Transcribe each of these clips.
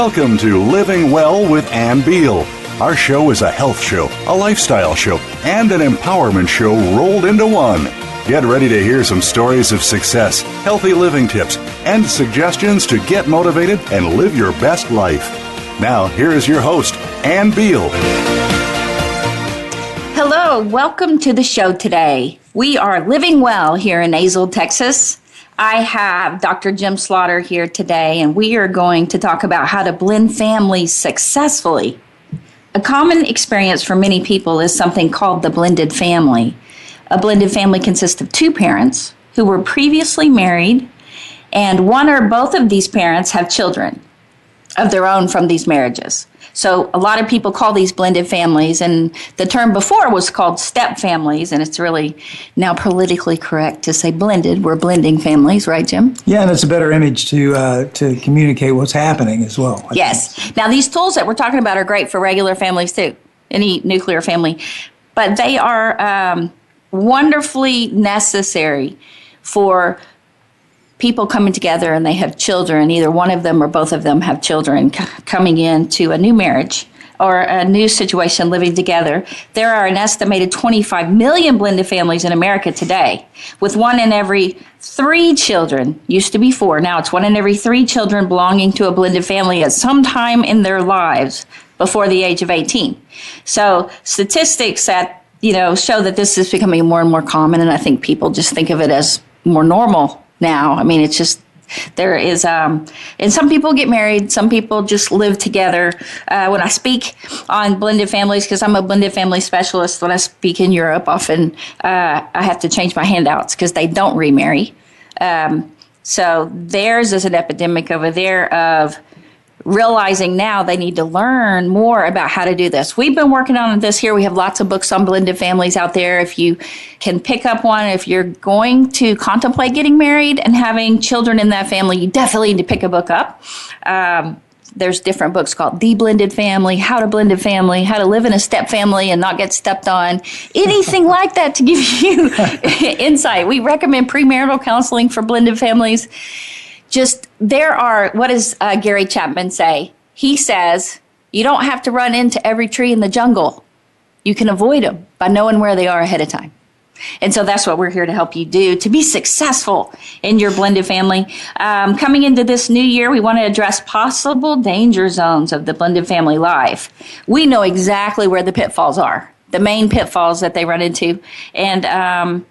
Welcome to Living Well with Ann Beal. Our show is a health show, a lifestyle show, and an empowerment show rolled into one. Get ready to hear some stories of success, healthy living tips, and suggestions to get motivated and live your best life. Now, here is your host, Ann Beal. Hello, welcome to the show today. We are living well here in Azle, Texas. I have Dr. Jim Slaughter here today, and we are going to talk about how to blend families successfully. A common experience for many people is something called the blended family. A blended family consists of two parents who were previously married, and one or both of these parents have children of their own from these marriages. So a lot of people call these blended families, and the term before was called step families, and it's really now politically correct to say blended. We're blending families, right, Jim? Yeah, and it's a better image to communicate what's happening as well. Yes. Now, these tools that we're talking about are great for regular families, too, any nuclear family, but they are wonderfully necessary for people coming together and they have children, either one of them or both of them have children coming into a new marriage or a new situation living together. There are an estimated 25 million blended families in America today, with one in every 3 children, used to be 4, now it's 1 in every 3 children belonging to a blended family at some time in their lives before the age of 18. So statistics that show that this is becoming more and more common, and I think people just think of it as more normal now. I mean, it's just, there is, and some people get married, some people just live together. When I speak on blended families, because I'm a blended family specialist, when I speak in Europe, often I have to change my handouts because they don't remarry. So theirs is an epidemic over there of realizing now they need to learn more about how to do this. We've been working on this here. We have lots of books on blended families out there. If you can pick up one, if you're going to contemplate getting married and having children in that family, you definitely need to pick a book up. There's different books called The Blended Family, How to Blend a Family, How to Live in a Step Family and Not Get Stepped On, anything like that to give you insight. We recommend premarital counseling for blended families. What does Gary Chapman say? He says, you don't have to run into every tree in the jungle. You can avoid them by knowing where they are ahead of time. And so that's what we're here to help you do to be successful in your blended family. Coming into this new year, we want to address possible danger zones of the blended family life. We know exactly where the pitfalls are, the main pitfalls that they run into. And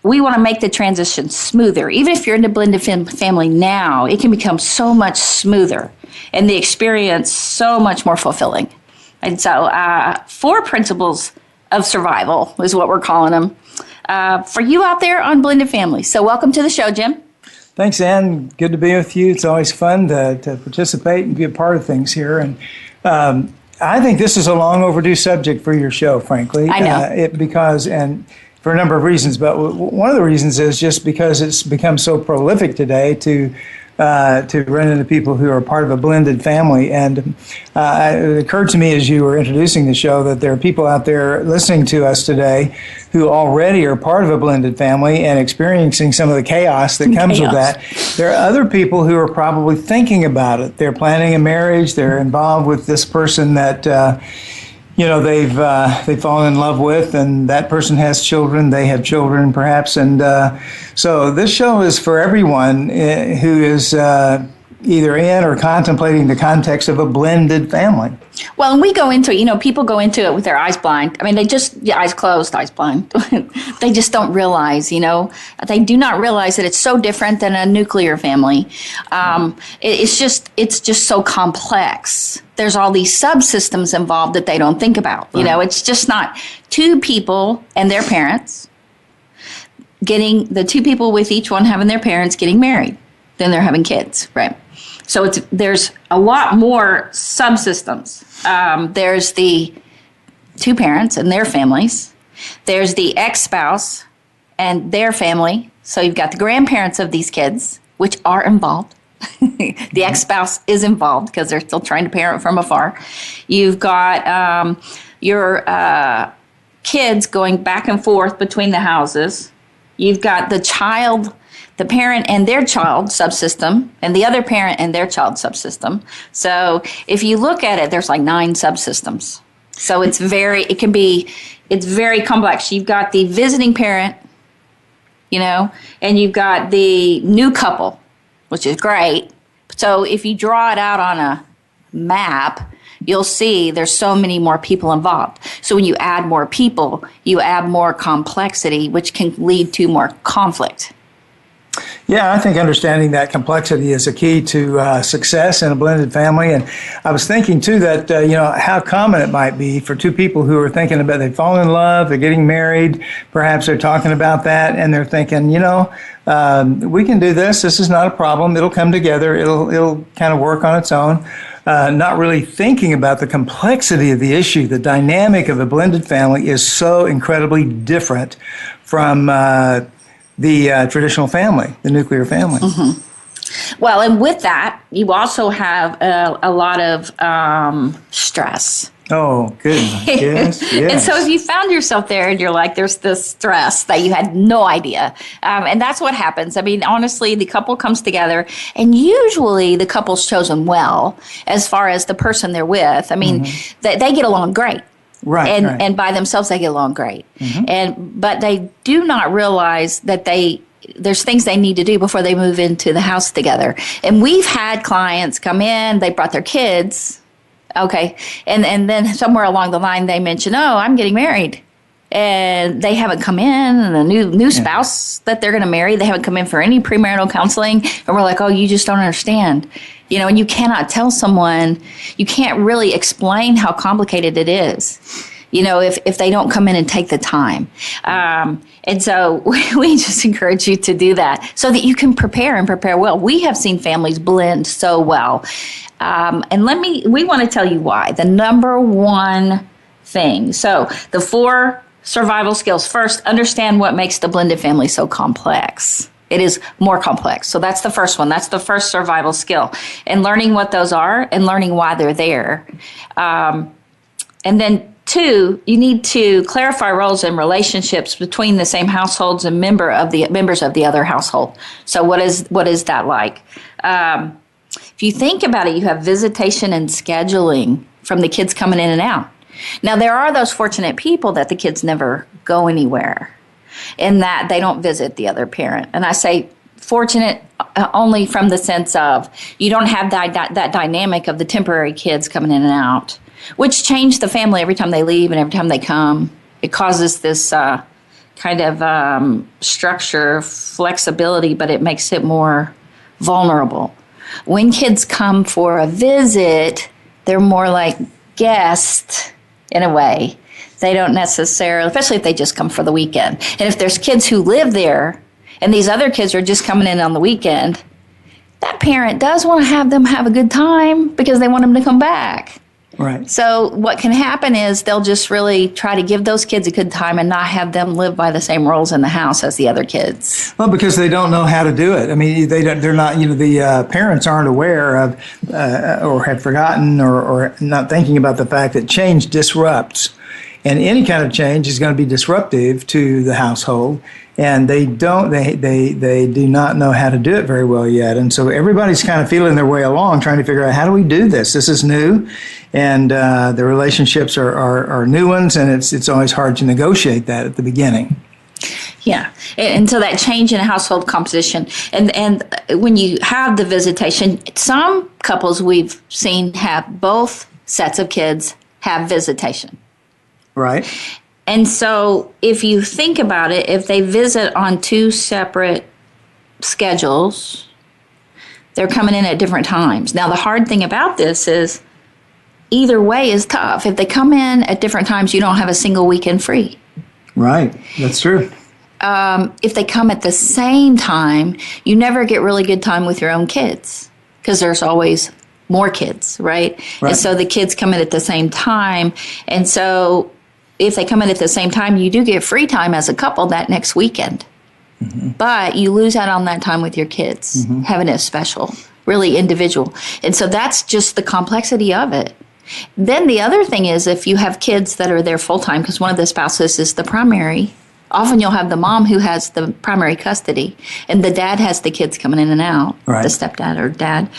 we want to make the transition smoother. Even if you're in a blended family now, it can become so much smoother and the experience so much more fulfilling. And so 4 principles of survival is what we're calling them for you out there on blended families. So welcome to the show, Jim. Thanks, Ann. Good to be with you. It's always fun to participate and be a part of things here. And I think this is a long overdue subject for your show, frankly. I know. For a number of reasons, but one of the reasons is just because it's become so prolific today to run into people who are part of a blended family. And it occurred to me as you were introducing the show that there are people out there listening to us today who already are part of a blended family and experiencing some of the chaos that comes with that. There are other people who are probably thinking about it. They're planning a marriage. They're involved with this person that they've fallen in love with, and that person has children, they have children perhaps, and so this show is for everyone who is either in or contemplating the context of a blended family. Well, and we go into it, people go into it with their eyes blind. I mean, eyes closed, eyes blind. They just don't realize, they do not realize that it's so different than a nuclear family. It's just so complex. There's all these subsystems involved that they don't think about. It's just not 2 people and their parents the 2 people with each one having their parents getting married. Then they're having kids, right? So there's a lot more subsystems. There's the 2 parents and their families. There's the ex-spouse and their family. So you've got the grandparents of these kids, which are involved. The ex-spouse is involved because they're still trying to parent from afar. You've got your kids going back and forth between the houses. You've got the child the parent and their child subsystem, and the other parent and their child subsystem. So if you look at it, there's like 9 subsystems. So it's very complex. You've got the visiting parent, and you've got the new couple, which is great. So if you draw it out on a map, you'll see there's so many more people involved. So when you add more people, you add more complexity, which can lead to more conflict. Yeah, I think understanding that complexity is a key to success in a blended family. And I was thinking, too, that, how common it might be for 2 people who are thinking about they've fallen in love, they're getting married, perhaps they're talking about that, and they're thinking, we can do this. This is not a problem. It'll come together. It'll kind of work on its own. Not really thinking about the complexity of the issue. The dynamic of a blended family is so incredibly different from the traditional family, the nuclear family. Mm-hmm. Well, and with that, you also have a lot of stress. Oh, goodness. Yes. And so if you found yourself there and you're like, there's this stress that you had no idea. And that's what happens. I mean, honestly, the couple comes together, and usually the couple's chosen well as far as the person they're with. I mean, they get along great. Right, and by themselves they get along great. But they do not realize that there's things they need to do before they move into the house together. And we've had clients come in, they brought their kids, okay, and then somewhere along the line they mention, I'm getting married. And they haven't come in, and the new spouse that they're going to marry, they haven't come in for any premarital counseling. And we're like, you just don't understand. And you cannot tell someone, you can't really explain how complicated it is, if they don't come in and take the time. And so we just encourage you to do that so that you can prepare well. We have seen families blend so well. And we want to tell you why. The number one thing. So the 4 survival skills. First, understand what makes the blended family so complex. It is more complex. So that's the first one. That's the first survival skill. And learning what those are and learning why they're there. And then 2, you need to clarify roles and relationships between the same households and members of the other household. So what is that like? If you think about it, you have visitation and scheduling from the kids coming in and out. Now, there are those fortunate people that the kids never go anywhere, in that they don't visit the other parent. And I say fortunate only from the sense of you don't have that dynamic of the temporary kids coming in and out, which change the family every time they leave and every time they come. It causes this kind of structure, flexibility, but it makes it more vulnerable. When kids come for a visit, they're more like guests in a way. They don't necessarily, especially if they just come for the weekend. And if there's kids who live there and these other kids are just coming in on the weekend, that parent does want to have them have a good time because they want them to come back. Right. So what can happen is they'll just really try to give those kids a good time and not have them live by the same rules in the house as the other kids. Well, because they don't know how to do it. I mean, they're not, the parents aren't aware of or have forgotten or not thinking about the fact that change disrupts. And any kind of change is going to be disruptive to the household. And they do not know how to do it very well yet. And so everybody's kind of feeling their way along, trying to figure out, how do we do this? This is new, and the relationships are new ones, and it's always hard to negotiate that at the beginning. Yeah, and so that change in household composition, and when you have the visitation, some couples we've seen have both sets of kids have visitation. Right. And so if you think about it, if they visit on 2 separate schedules, they're coming in at different times. Now, the hard thing about this is either way is tough. If they come in at different times, you don't have a single weekend free. Right. That's true. If they come at the same time, you never get really good time with your own kids because there's always more kids, right? And so the kids come in at the same time. And so if they come in at the same time, you do get free time as a couple that next weekend. Mm-hmm. But you lose out on that time with your kids, having it special, really individual. And so that's just the complexity of it. Then the other thing is if you have kids that are there full time, because one of the spouses is the primary, Often you'll have the mom who has the primary custody, and the dad has the kids coming in and out. Right. The stepdad or dad,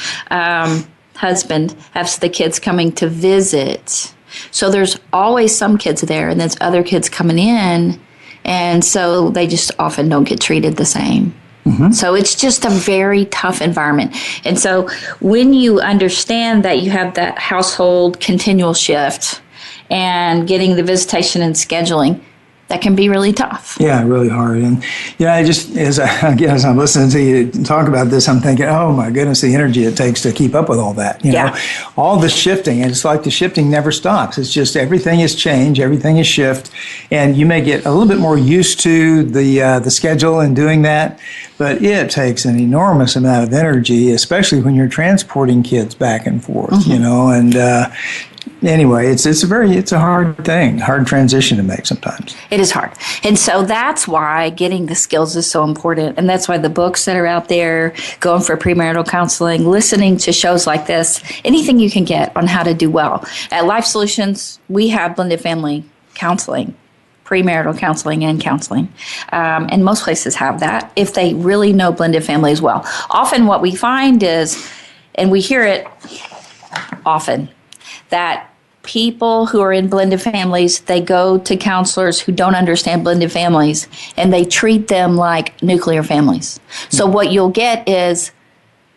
husband has the kids coming to visit. So there's always some kids there, and there's other kids coming in, and so they just often don't get treated the same. Mm-hmm. So it's just a very tough environment. And so when you understand that you have that household continual shift and getting the visitation and scheduling, that can be really tough. Yeah, really hard. And I just, as I'm listening to you talk about this, I'm thinking, oh my goodness, the energy it takes to keep up with all that. You know, all the shifting, and it's like the shifting never stops. It's just everything is change, everything is shift, and you may get a little bit more used to the schedule and doing that, but it takes an enormous amount of energy, especially when you're transporting kids back and forth. Mm-hmm. You know, and anyway, it's a hard thing, hard transition to make sometimes. It is hard. And so that's why getting the skills is so important. And that's why the books that are out there, going for premarital counseling, listening to shows like this, anything you can get on how to do well. At Life Solutions, we have blended family counseling, premarital counseling and counseling. And most places have that if they really know blended family as well. Often what we find is, and we hear it often, that people who are in blended families, they go to counselors who don't understand blended families, and they treat them like nuclear families. So what you'll get is,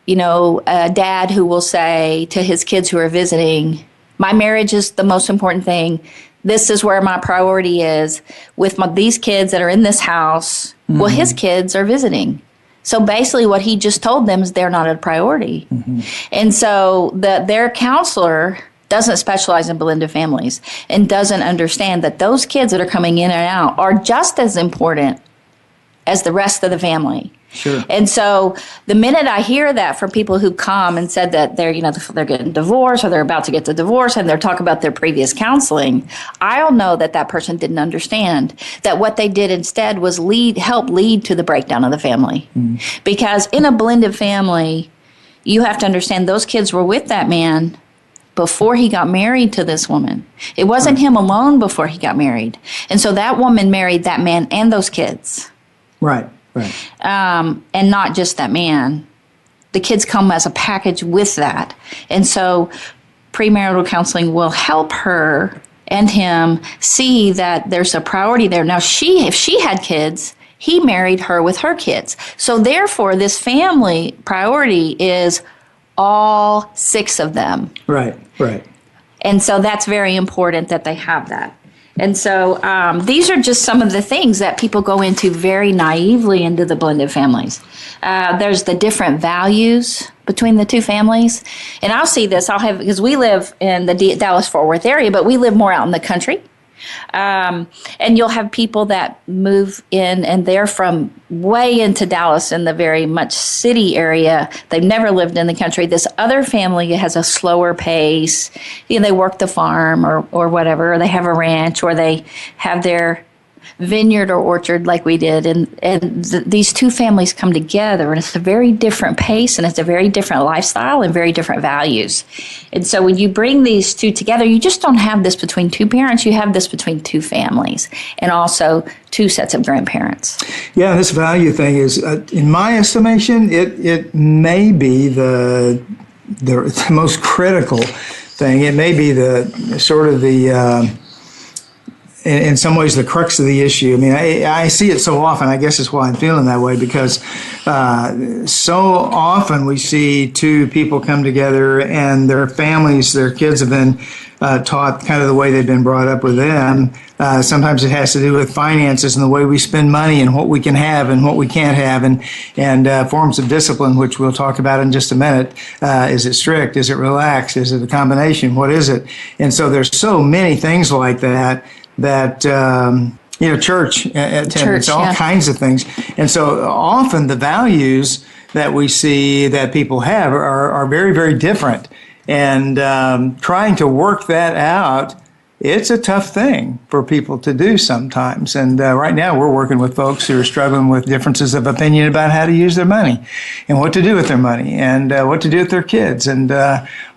a dad who will say to his kids who are visiting, my marriage is the most important thing. This is where my priority is. With these kids that are in this house, well, his kids are visiting. So basically what he just told them is they're not a priority. Mm-hmm. And so their counselor doesn't specialize in blended families and doesn't understand that those kids that are coming in and out are just as important as the rest of the family. Sure. And so the minute I hear that from people who come and said that they're getting divorced or they're about to get the divorce and they're talking about their previous counseling, I'll know that person didn't understand that what they did instead was help lead to the breakdown of the family. Mm. Because in a blended family, you have to understand those kids were with that man before he got married to this woman. It wasn't him alone before he got married. And so that woman married that man and those kids. Right. And not just that man. The kids come as a package with that. And so premarital counseling will help her and him see that there's a priority there. Now, if she had kids, he married her with her kids. So therefore, this family priority is all 6 of them. Right. And so that's very important that they have that. And so these are just some of the things that people go into very naively into the blended families. There's the different values between the two families. And I'll see this, because we live in the Dallas-Fort Worth area, but we live more out in the country. And you'll have people that move in and they're from way into Dallas in the very much city area. They've never lived in the country. This other family has a slower pace. They work the farm or whatever, or they have a ranch, or they have their vineyard or orchard like we did. And these two families come together, and it's a very different pace, and it's a very different lifestyle and very different values. And so when you bring these two together, you just don't have this between two parents. You have this between two families and also 2 sets of grandparents. Yeah, this value thing is, in my estimation, it may be the most critical thing. It may be in some ways, the crux of the issue. I mean, I see it so often. I guess it's why I'm feeling that way, because so often we see 2 people come together and their families, their kids have been taught kind of the way they've been brought up with them. Sometimes it has to do with finances and the way we spend money and what we can have and what we can't have, and forms of discipline, which we'll talk about in just a minute. Is it strict? Is it relaxed? Is it a combination? What is it? And so there's so many things like that church attendance, all kinds of things. And so often the values that we see that people have are very, very different. And trying to work that out, it's a tough thing for people to do sometimes. And right now we're working with folks who are struggling with differences of opinion about how to use their money and what to do with their money and what to do with their kids and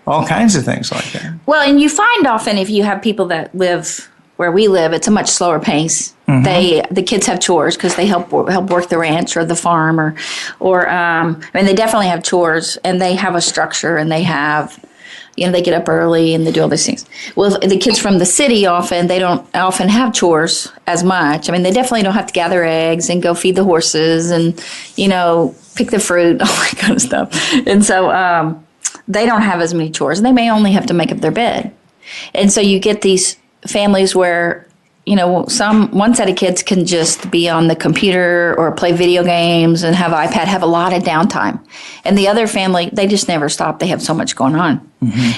all kinds of things like that. Well, and you find often if you have people that live where we live, it's a much slower pace. The kids have chores because they help work the ranch or the farm they definitely have chores, and they have a structure, and they have, they get up early and they do all these things. Well, the kids from the city they don't often have chores as much. They definitely don't have to gather eggs and go feed the horses and, pick the fruit, all that kind of stuff. And so they don't have as many chores, and they may only have to make up their bed. And so you get these families where, one set of kids can just be on the computer or play video games and have iPad, have a lot of downtime. And the other family, they just never stop. They have so much going on.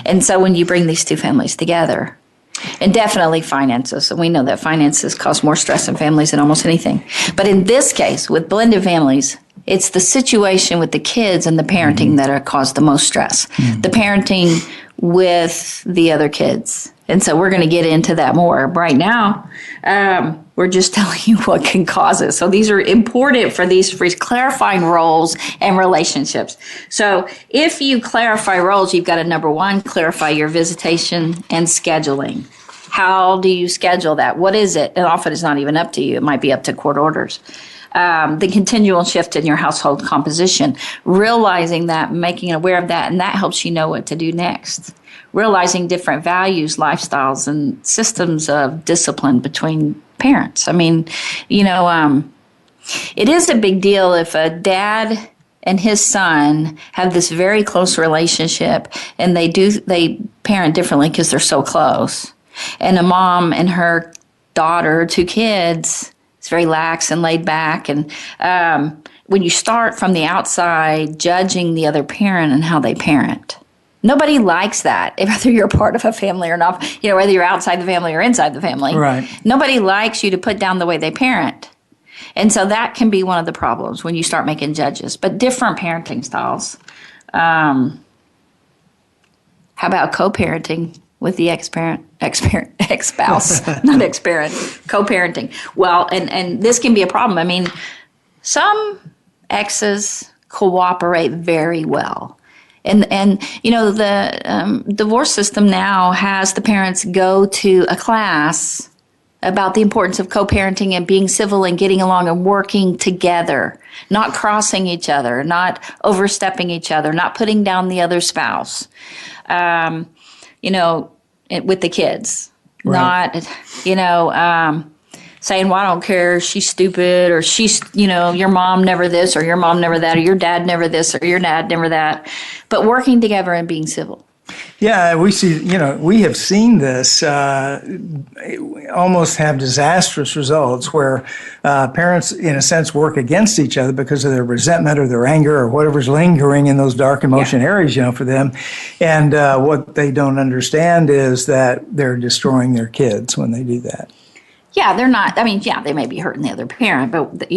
And so when you bring these two families together, and definitely finances, we know that finances cause more stress in families than almost anything. But in this case, with blended families, it's the situation with the kids and the parenting that are caused the most stress. The parenting with the other kids. And so we're going to get into that more. Right now, we're just telling you what can cause it. So these are important for clarifying roles and relationships. So if you clarify roles, you've got to, number one, clarify your visitation and scheduling. How do you schedule that? What is it? And often it's not even up to you. It might be up to court orders. The continual shift in your household composition, realizing that, making aware of that, and that helps you know what to do next. Realizing different values, lifestyles, and systems of discipline between parents. It is a big deal if a dad and his son have this very close relationship, and they parent differently because they're so close. And a mom and her daughter, 2 kids, it's very lax and laid back. And when you start from the outside judging the other parent and how they parent, nobody likes that, whether you're part of a family or not, whether you're outside the family or inside the family. Right. Nobody likes you to put down the way they parent. And so that can be one of the problems when you start making judges. But different parenting styles. How about co-parenting with the ex-spouse, not ex-parent, co-parenting? Well, and this can be a problem. Some exes cooperate very well. And the divorce system now has the parents go to a class about the importance of co-parenting and being civil and getting along and working together, not crossing each other, not overstepping each other, not putting down the other spouse, with the kids, right. not, saying, well, I don't care, she's stupid, or she's, your mom never this, or your mom never that, or your dad never this, or your dad never that, but working together and being civil. Yeah, we have seen this almost have disastrous results where parents, in a sense, work against each other because of their resentment or their anger or whatever's lingering in those dark emotion areas, for them. And what they don't understand is that they're destroying their kids when they do that. Yeah, they're not. They may be hurting the other parent, but,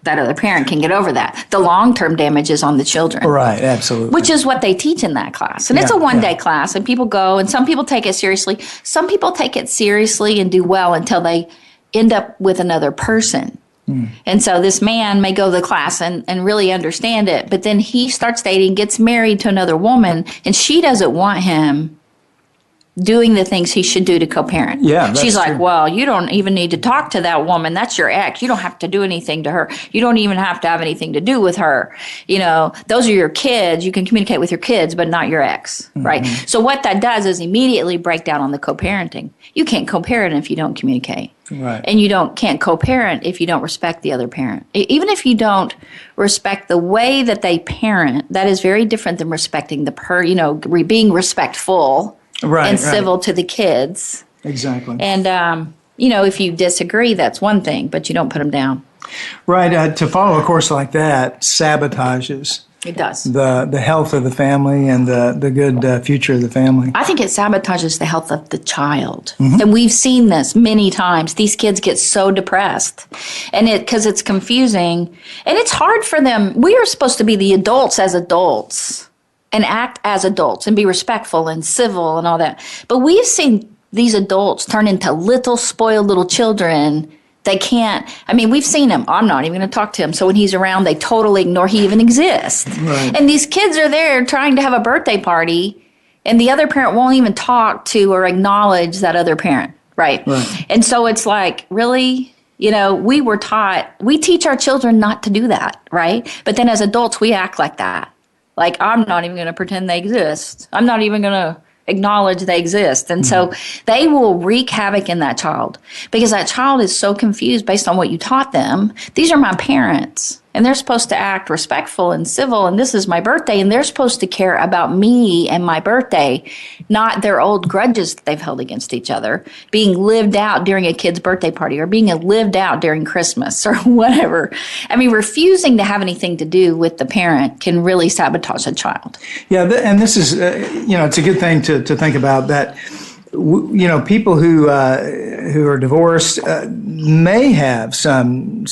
that other parent can get over that. The long-term damage is on the children. Right, absolutely. Which is what they teach in that class. And it's a one-day class, and people go, and some people take it seriously. Some people take it seriously and do well until they end up with another person. And so this man may go to the class and really understand it, but then he starts dating, gets married to another woman, and she doesn't want him doing the things he should do to co-parent. Yeah, she's like, true. well, you don't even need to talk to that woman. That's your ex. You don't have to do anything to her. You don't even have to have anything to do with her. Those are your kids. You can communicate with your kids, but not your ex, right? So what that does is immediately break down on the co-parenting. You can't co-parent if you don't communicate. Right. And you can't co-parent if you don't respect the other parent. Even if you don't respect the way that they parent, that is very different than respecting being respectful. Right, and civil to the kids. Exactly. And, if you disagree, that's one thing, but you don't put them down. Right. To follow a course like that sabotages It does. the health of the family and the good future of the family. I think it sabotages the health of the child. And we've seen this many times. These kids get so depressed and because it's confusing and it's hard for them. We are supposed to be the adults as adults and act as adults and be respectful and civil and all that. But we've seen these adults turn into little spoiled little children. They can't, we've seen him. I'm not even going to talk to him. So when he's around, they totally ignore he even exists. Right. And these kids are there trying to have a birthday party, and the other parent won't even talk to or acknowledge that other parent. Right. Right. And so it's like, really? we were taught, we teach our children not to do that, right? But then as adults, we act like that. Like, I'm not even going to pretend they exist. I'm not even going to acknowledge they exist. And so they will wreak havoc in that child because that child is so confused based on what you taught them. These are my parents and they're supposed to act respectful and civil, and this is my birthday, and they're supposed to care about me and my birthday, not their old grudges that they've held against each other being lived out during a kid's birthday party or being lived out during Christmas or whatever. I mean, refusing to have anything to do with the parent can really sabotage a child. Yeah, and this is, it's a good thing to think about that. People who are divorced may have some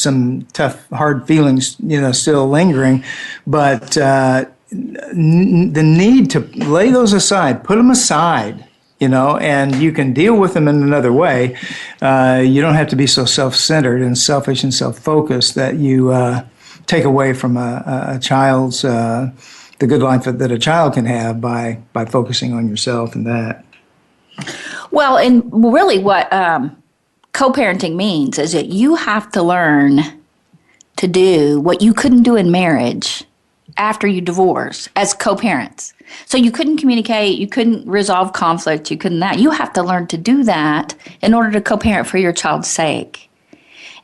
tough, hard feelings, still lingering, but the need to lay those aside, put them aside, and you can deal with them in another way. You don't have to be so self-centered and selfish and self-focused that you take away from a child's the good life that a child can have by focusing on yourself and that. Well, and really what co-parenting means is that you have to learn to do what you couldn't do in marriage after you divorce as co-parents. So you couldn't communicate, you couldn't resolve conflict, you couldn't that. You have to learn to do that in order to co-parent for your child's sake.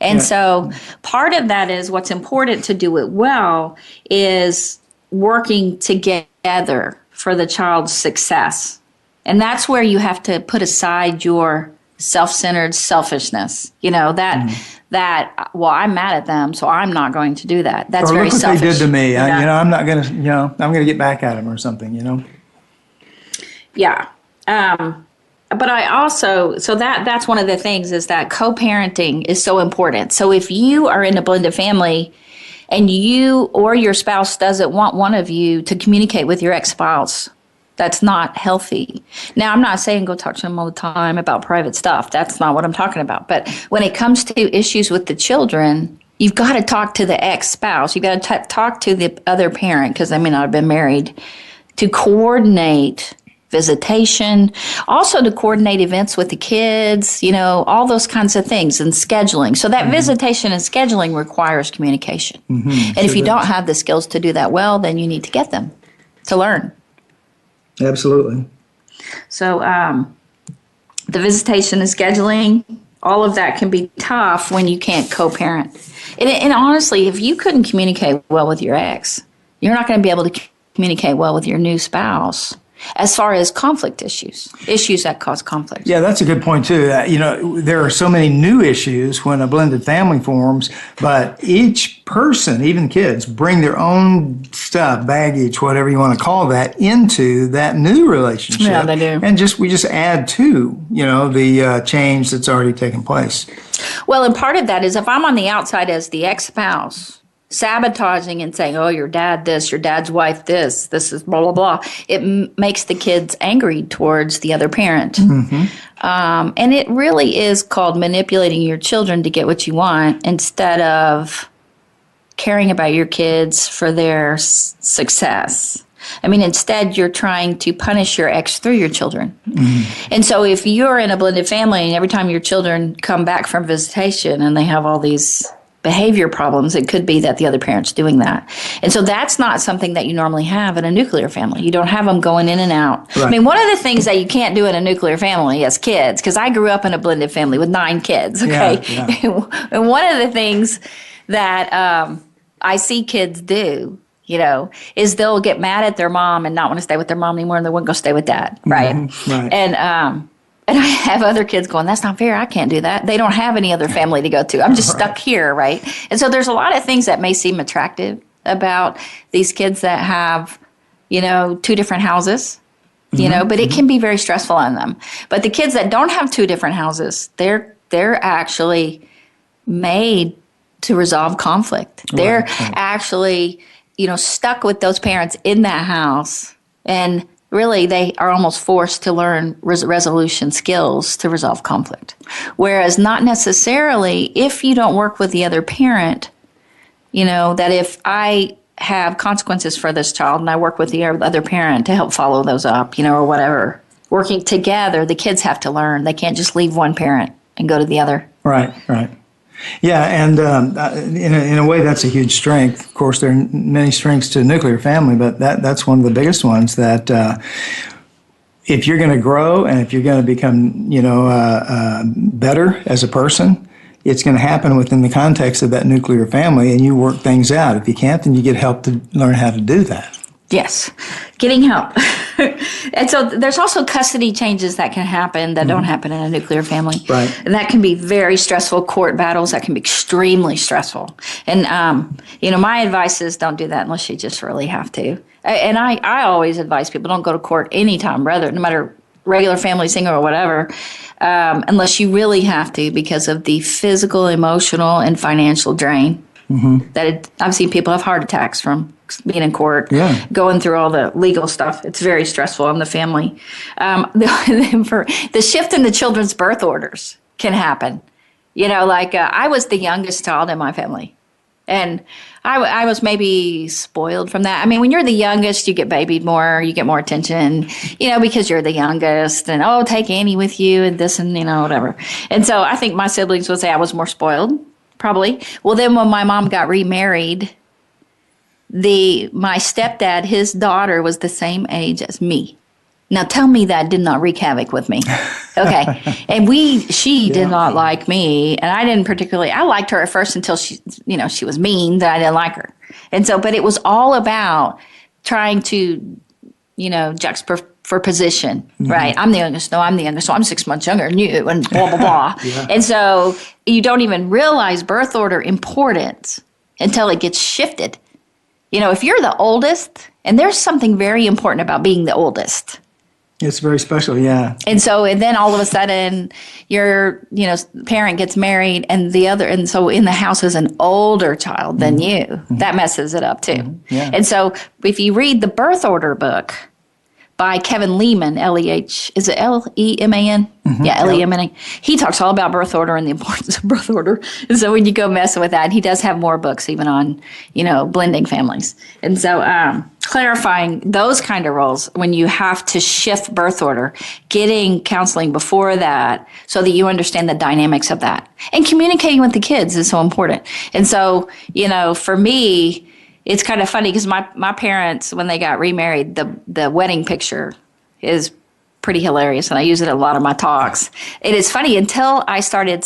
And so part of that is what's important to do it well is working together for the child's success. And that's where you have to put aside your self-centered selfishness. Well, I'm mad at them, so I'm not going to do that. That's very selfish. Or look what they did to me. I'm not going to, I'm going to get back at them or something, Yeah. But I also, so that's one of the things is that co-parenting is so important. So if you are in a blended family and you or your spouse doesn't want one of you to communicate with your ex-spouse, that's not healthy. Now, I'm not saying go talk to them all the time about private stuff. That's not what I'm talking about. But when it comes to issues with the children, you've got to talk to the ex-spouse. You've got to talk to the other parent, because they may not have been married, to coordinate visitation, also to coordinate events with the kids, all those kinds of things, and scheduling. So that visitation and scheduling requires communication. And if you don't have the skills to do that well, then you need to get them to learn. Absolutely. So the visitation and scheduling, all of that can be tough when you can't co-parent. And honestly, if you couldn't communicate well with your ex, you're not going to be able to communicate well with your new spouse as far as conflict issues that cause conflict. Yeah, that's a good point, too. There are so many new issues when a blended family forms, but each person, even kids, bring their own stuff, baggage, whatever you want to call that, into that new relationship. Yeah, they do. And we just add to, the change that's already taken place. Well, and part of that is if I'm on the outside as the ex-spouse, sabotaging and saying, oh, your dad this, your dad's wife this is blah, blah, blah. It makes the kids angry towards the other parent. And it really is called manipulating your children to get what you want instead of caring about your kids for their success. I mean, instead, you're trying to punish your ex through your children. And so if you're in a blended family and every time your children come back from visitation and they have all these behavior problems, it could be that the other parent's doing that. And so that's not something that you normally have in a nuclear family. You don't have them going in and out. Right. I mean, one of the things that you can't do in a nuclear family as kids, because I grew up in a blended family with 9 kids, okay? Yeah. And one of the things that I see kids do, is they'll get mad at their mom and not want to stay with their mom anymore, and they won't go stay with dad, right? Right. And I have other kids going, that's not fair. I can't do that. They don't have any other family to go to. I'm just stuck here, right? And so there's a lot of things that may seem attractive about these kids that have, 2 different houses, but it can be very stressful on them. But the kids that don't have 2 different houses, they're actually made to resolve conflict. They're actually, stuck with those parents in that house, and really, they are almost forced to learn resolution skills to resolve conflict. Whereas not necessarily, if you don't work with the other parent, that if I have consequences for this child and I work with the other parent to help follow those up, or whatever, working together, the kids have to learn. They can't just leave one parent and go to the other. Right. Yeah, and in a way, that's a huge strength. Of course, there are many strengths to a nuclear family, but that's one of the biggest ones. That if you're going to grow and if you're going to become, better as a person, it's going to happen within the context of that nuclear family, and you work things out. If you can't, then you get help to learn how to do that. Yes, getting help. And so there's also custody changes that can happen that don't happen in a nuclear family. Right. And that can be very stressful. Court battles, that can be extremely stressful. And, my advice is don't do that unless you just really have to. And I always advise people don't go to court anytime, no matter regular family, single, or whatever, unless you really have to because of the physical, emotional, and financial drain. I've seen people have heart attacks from being in court, going through all the legal stuff. It's very stressful on the family. For the shift in the children's birth orders can happen. I was the youngest child in my family, and I was maybe spoiled from that. I mean, when you're the youngest, you get babied more, you get more attention, because you're the youngest, and take Annie with you, and this, and whatever. And so I think my siblings would say I was more spoiled. Probably. Well, then when my mom got remarried, my stepdad, his daughter was the same age as me. Now tell me that did not wreak havoc with me. Okay. And she did not like me, and I didn't particularly, I liked her at first until she was mean, that I didn't like her. And so, but it was all about trying to, juxtapose for position, right? I'm the youngest. No, I'm the youngest. So I'm 6 months younger than you, and blah, blah, blah. And so you don't even realize birth order importance until it gets shifted. If you're the oldest, and there's something very important about being the oldest. It's very special, yeah. And then all of a sudden, your parent gets married, and so in the house is an older child than you. That messes it up too. Yeah. And so if you read the birth order book by Kevin Lehman, L-E-H, is it L-E-M-A-N? Yeah, L-E-M-A-N. He talks all about birth order and the importance of birth order. And so when you go messing with that, he does have more books even on, blending families. And so clarifying those kind of roles when you have to shift birth order, getting counseling before that so that you understand the dynamics of that. And communicating with the kids is so important. And so, for me, it's kind of funny because my parents, when they got remarried, the wedding picture is pretty hilarious, and I use it in a lot of my talks. It is funny until I started,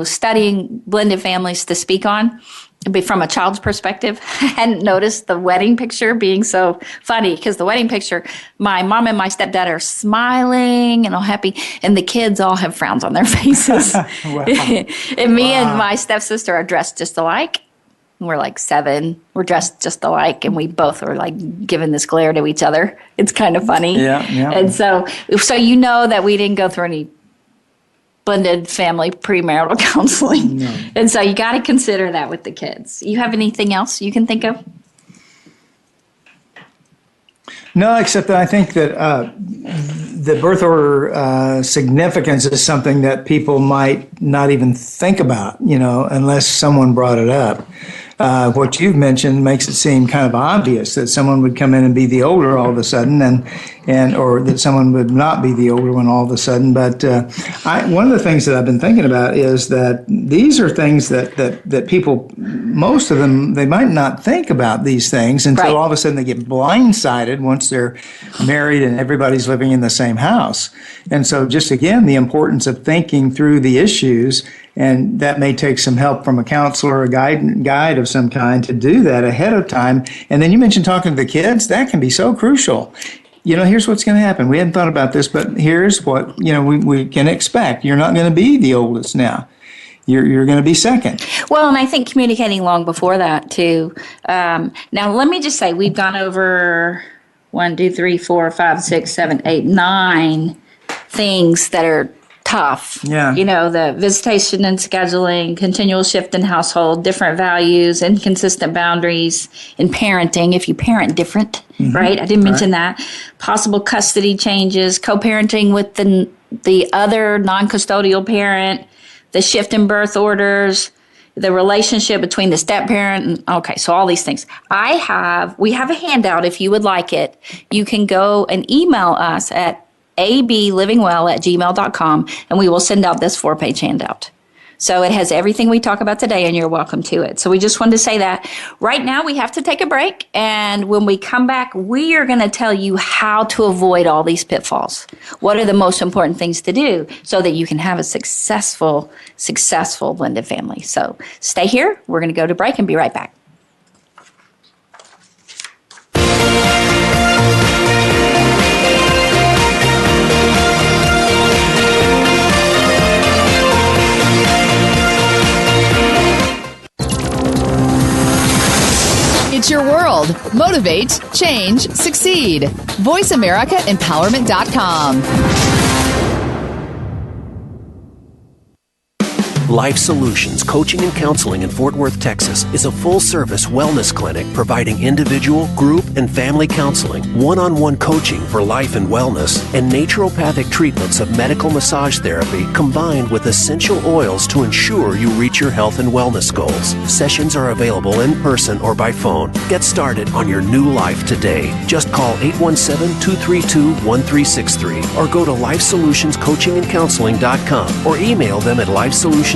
studying blended families to speak on, from a child's perspective. I hadn't noticed the wedding picture being so funny because the wedding picture, my mom and my stepdad are smiling and all happy, and the kids all have frowns on their faces. And me and my stepsister are dressed just alike. We're like 7. We're dressed just alike, and we both are like giving this glare to each other. It's kind of funny. Yeah. And so that we didn't go through any blended family premarital counseling. No. And so you got to consider that with the kids. You have anything else you can think of? No, except that I think that the birth order significance is something that people might not even think about, unless someone brought it up. What you've mentioned makes it seem kind of obvious that someone would come in and be the older all of a sudden, or that someone would not be the older one all of a sudden. But one of the things that I've been thinking about is that these are things that people, most of them, they might not think about these things until all of a sudden they get blindsided once they're married and everybody's living in the same house. And so just again, the importance of thinking through the issues. And that may take some help from a counselor or a guide of some kind to do that ahead of time. And then you mentioned talking to the kids. That can be so crucial. Here's what's going to happen. We hadn't thought about this, but here's what, we can expect. You're not going to be the oldest now. You're going to be second. Well, and I think communicating long before that, too. Now, let me just say, we've gone over 1, 2, 3, 4, 5, 6, 7, 8, 9 things that are tough. Yeah. The visitation and scheduling, continual shift in household, different values, inconsistent boundaries in parenting, if you parent different, right? I didn't mention that. Possible custody changes, co-parenting with the other non-custodial parent, the shift in birth orders, the relationship between the step-parent. Okay, so all these things. We have a handout if you would like it. You can go and email us at ablivingwell@gmail.com, and we will send out this 4-page handout. So it has everything we talk about today, and you're welcome to it. So we just wanted to say that. Right now, we have to take a break. And when we come back, we are going to tell you how to avoid all these pitfalls. What are the most important things to do so that you can have a successful blended family? So stay here. We're going to go to break and be right back. It's your world. Motivate, change, succeed. VoiceAmericaEmpowerment.com. Life Solutions Coaching and Counseling in Fort Worth, Texas is a full-service wellness clinic providing individual, group, and family counseling, one-on-one coaching for life and wellness, and naturopathic treatments of medical massage therapy combined with essential oils to ensure you reach your health and wellness goals. Sessions are available in person or by phone. Get started on your new life today. Just call 817-232-1363 or go to LifeSolutionsCoachingandCounseling.com or email them at lifesolutioncc@yahoo.com.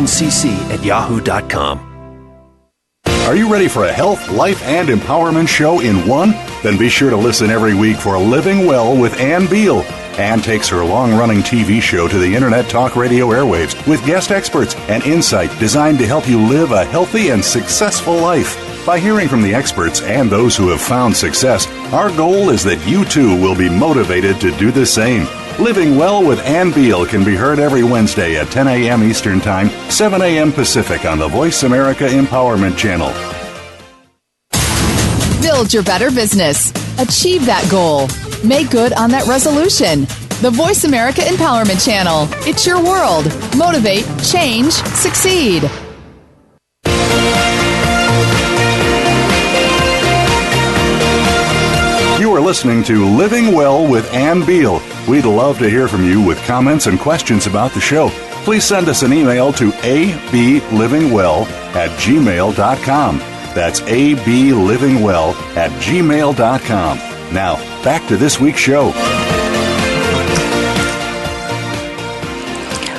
Are you ready for a health, life, and empowerment show in one? Then be sure to listen every week for Living Well with Ann Beal. Ann takes her long-running TV show to the Internet Talk Radio airwaves with guest experts and insight designed to help you live a healthy and successful life. By hearing from the experts and those who have found success, our goal is that you too will be motivated to do the same. Living Well with Ann Beal can be heard every Wednesday at 10 a.m. Eastern Time, 7 a.m. Pacific on the Voice America Empowerment Channel. Build your better business. Achieve that goal. Make good on that resolution. The Voice America Empowerment Channel. It's your world. Motivate, change, succeed. You are listening to Living Well with Ann Beal. We'd love to hear from you with comments and questions about the show. Please send us an email to ablivingwell@gmail.com. That's ablivingwell@gmail.com. Now, back to this week's show.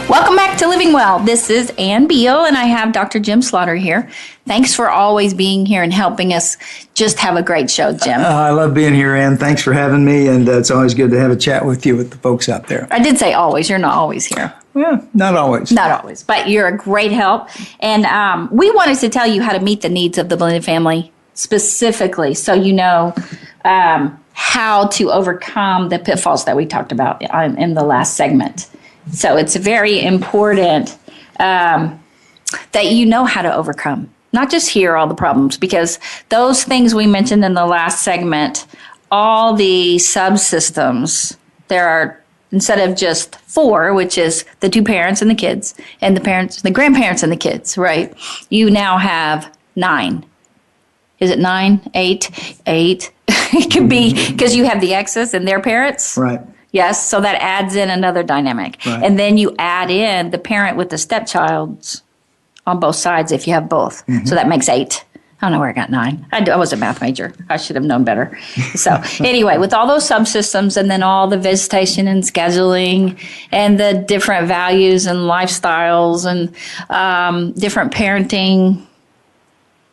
Welcome back to Living Well. This is Ann Beal, and I have Dr. Jim Slaughter here. Thanks for always being here and helping us just have a great show, Jim. I love being here, Ann. Thanks for having me, and it's always good to have a chat with you, with the folks out there. I did say always. You're not always here. Well, not always. Not always, but you're a great help. And we wanted to tell you how to meet the needs of the blended family specifically, so you know how to overcome the pitfalls that we talked about in the last segment. So it's very important that you know how to overcome, not just hear all the problems, because those things we mentioned in the last segment, all the subsystems, there are, instead of just 4, which is the 2 parents and the kids, and the parents, the grandparents and the kids, right? You now have 9. Is it 9? 8? 8? It could be because you have the exes and their parents. Right. Yes, so that adds in another dynamic. Right. And then you add in the parent with the stepchilds on both sides if you have both. Mm-hmm. So that makes 8. I don't know where I got 9. I was a math major. I should have known better. So anyway, with all those subsystems and then all the visitation and scheduling and the different values and lifestyles and different parenting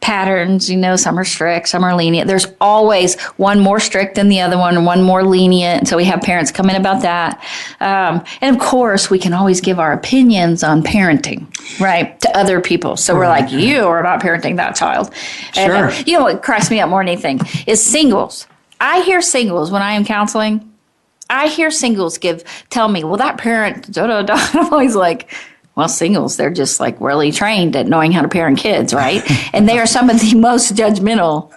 patterns, you know, some are strict, some are lenient. There's always one more strict than the other one more lenient. So we have parents come in about that. And of course, we can always give our opinions on parenting, right, to other people. So we're like, you are not parenting that child. Sure. And, you know what cracks me up more than anything is singles. I hear singles when I am counseling. I hear singles tell me, well, that parent, da-da-da. I'm always like, well, singles, they're just like really trained at knowing how to parent kids, right? And they are some of the most judgmental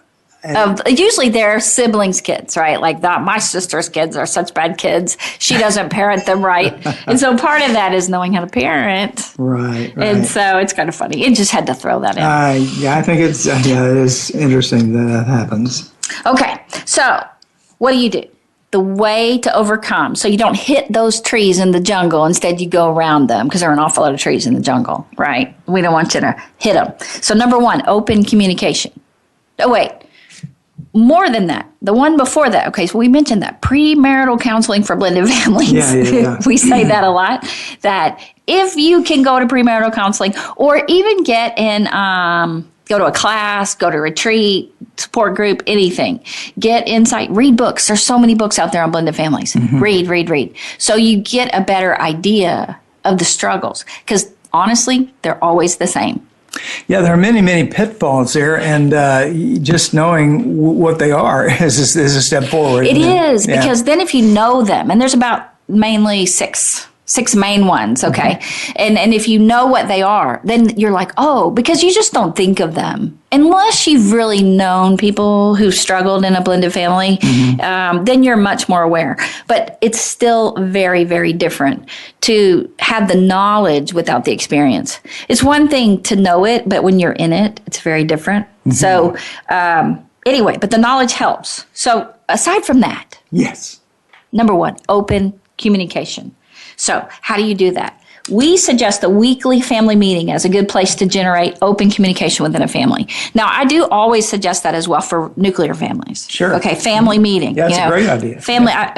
of, usually they're siblings' kids, right? Like my sister's kids are such bad kids. She doesn't parent them right. And so part of that is knowing how to parent. Right. And so it's kind of funny. It just had to throw that in. Yeah, I think it is interesting that happens. Okay, so what do? The way to overcome, so you don't hit those trees in the jungle. Instead, you go around them because there are an awful lot of trees in the jungle, right? We don't want you to hit them. So number 1, open communication. Oh, wait. More than that, the one before that, okay, so we mentioned that premarital counseling for blended families. Yeah. We say that a lot, that if you can go to premarital counseling or even get in, go to a class, go to a retreat, support group, anything, get insight, read books. There's so many books out there on blended families. Read. So you get a better idea of the struggles, because honestly, they're always the same. Yeah, there are many, many pitfalls there, and just knowing what they are is a step forward. It is, because then if you know them, and there's about mainly six main ones, okay? And if you know what they are, then you're like, oh, because you just don't think of them. Unless you've really known people who've struggled in a blended family, then you're much more aware. But it's still very, very different to have the knowledge without the experience. It's one thing to know it, but when you're in it, it's very different. So anyway, but the knowledge helps. So aside from that, yes, number one, open communication. So how do you do that? We suggest a weekly family meeting as a good place to generate open communication within a family. Now, I do always suggest that as well for nuclear families. Sure. Okay, family meeting. Yeah, that's a great idea.